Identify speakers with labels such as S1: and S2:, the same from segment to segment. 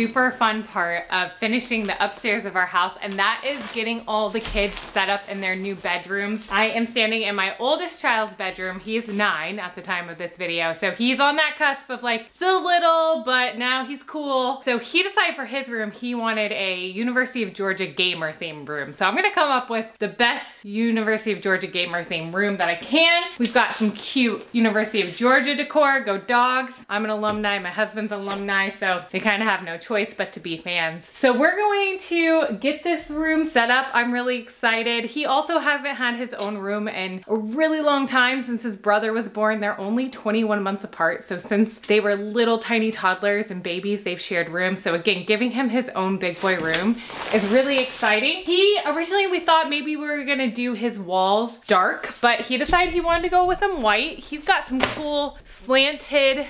S1: super fun part of finishing the upstairs of our house, and that is getting all the kids set up in their new bedrooms. I am standing in my oldest child's bedroom. He is 9 at the time of this video, so he's on that cusp of like still little, but now he's cool. So he decided for his room he wanted a University of Georgia gamer themed room. So I'm gonna come up with the best University of Georgia gamer themed room that I can. We've got some cute University of Georgia decor. Go Dogs. I'm an alumni, my husband's an alumni, so they kind of have no choice but to be fans. So we're going to get this room set up. I'm really excited. He also hasn't had his own room in a really long time since his brother was born. They're only 21 months apart. So since they were little tiny toddlers and babies, they've shared rooms. So again, giving him his own big boy room is really exciting. Originally we thought maybe we were gonna do his walls dark, but he decided he wanted to go with them white. He's got some cool slanted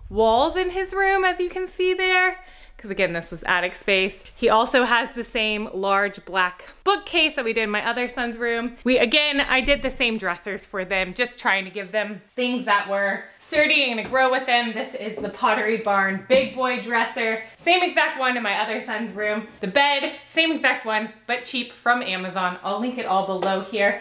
S1: walls in his room, as you can see there, because again, this was attic space. He also has the same large black bookcase that we did in my other son's room. I did the same dressers for them, just trying to give them things that were sturdy and gonna grow with them. This is the Pottery Barn big boy dresser. Same exact one in my other son's room. The bed, same exact one, but cheap from Amazon. I'll link it all below here.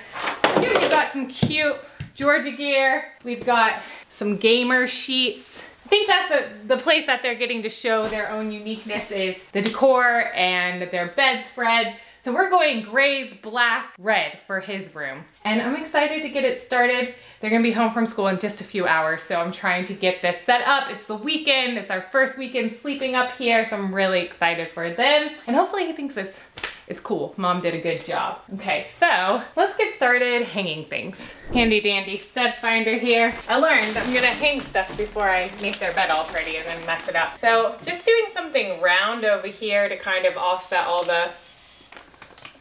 S1: Here we've got some cute Georgia gear. We've got some gamer sheets. I think that's the place that they're getting to show their own uniqueness is the decor and their bedspread. So we're going grays, black, red for his room. And I'm excited to get it started. They're gonna be home from school in just a few hours, so I'm trying to get this set up. It's the weekend, it's our first weekend sleeping up here, so I'm really excited for them. And hopefully he thinks it's cool. Mom did a good job. Okay, so let's get started hanging things. Handy dandy stud finder here. I learned I'm gonna hang stuff before I make their bed all pretty and then mess it up. So just doing something round over here to kind of offset all the,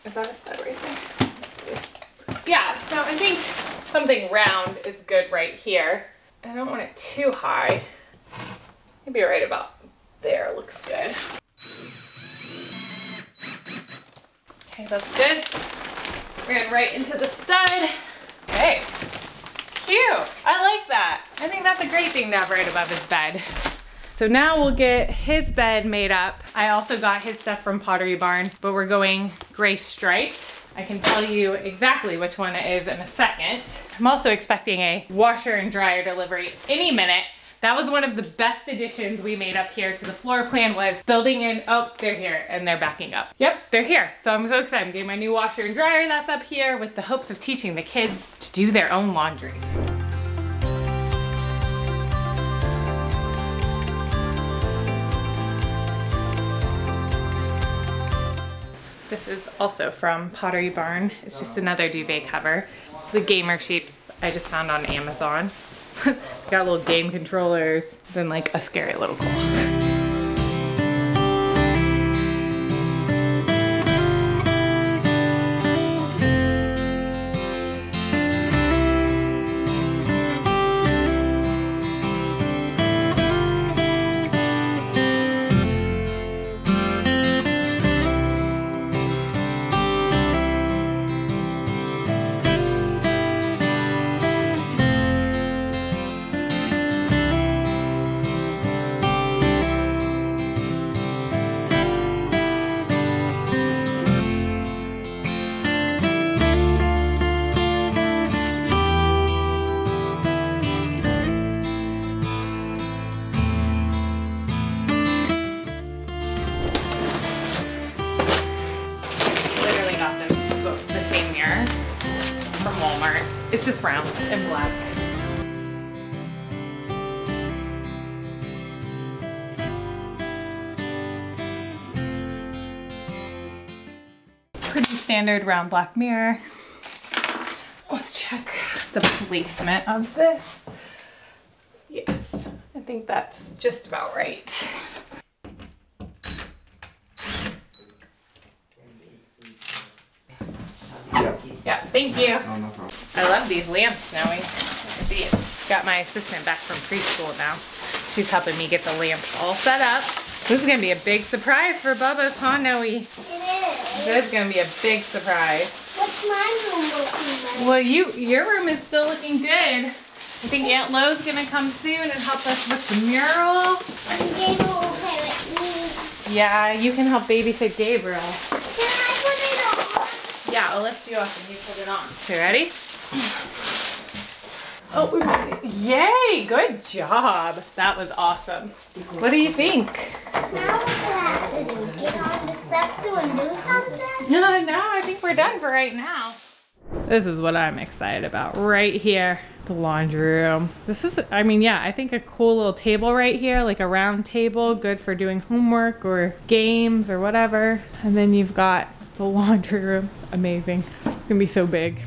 S1: is that a stud right there? Let's see. Yeah, so I think something round is good right here. I don't want it too high. Maybe right about there looks good. Okay, that's good. Ran right into the stud. Okay, cute. I like that. I think that's a great thing to have right above his bed. So now we'll get his bed made up. I also got his stuff from Pottery Barn, but we're going gray striped. I can tell you exactly which one it is in a second. I'm also expecting a washer and dryer delivery any minute. That was one of the best additions we made up here to the floor plan, was building in, oh, they're here and they're backing up. Yep, they're here. So I'm so excited. I'm getting my new washer and dryer that's up here with the hopes of teaching the kids to do their own laundry. This is also from Pottery Barn. It's just another duvet cover. The gamer sheets I just found on Amazon. Got little game controllers, then like a scary little clock. It's just round and black. Pretty standard round black mirror. Let's check the placement of this. Yes, I think that's just about right. Yeah, thank you.
S2: Oh, no problem.
S1: I love these lamps, Snowy. Got my assistant back from preschool now. She's helping me get the lamps all set up. This is gonna be a big surprise for Bubba's, huh, Noe?
S3: It is.
S1: This is gonna be a big surprise.
S3: What's my room looking like?
S1: Well, your room is still looking good. I think Aunt Lo's gonna come soon and help us with the mural.
S3: I'm getting okay with me.
S1: Yeah, you can help babysit Gabriel.
S3: Can I put it on?
S1: Yeah, I'll lift you up and you put it on. You ready? Oh, yay, good job. That was awesome. What do you think?
S3: Now what do I have to do? Get on the steps to and do something?
S1: No, I think we're done for right now. This is what I'm excited about right here. The laundry room. This is, I mean, yeah, I think a cool little table right here, like a round table, good for doing homework or games or whatever. And then you've got the laundry room. Amazing. It's gonna be so big.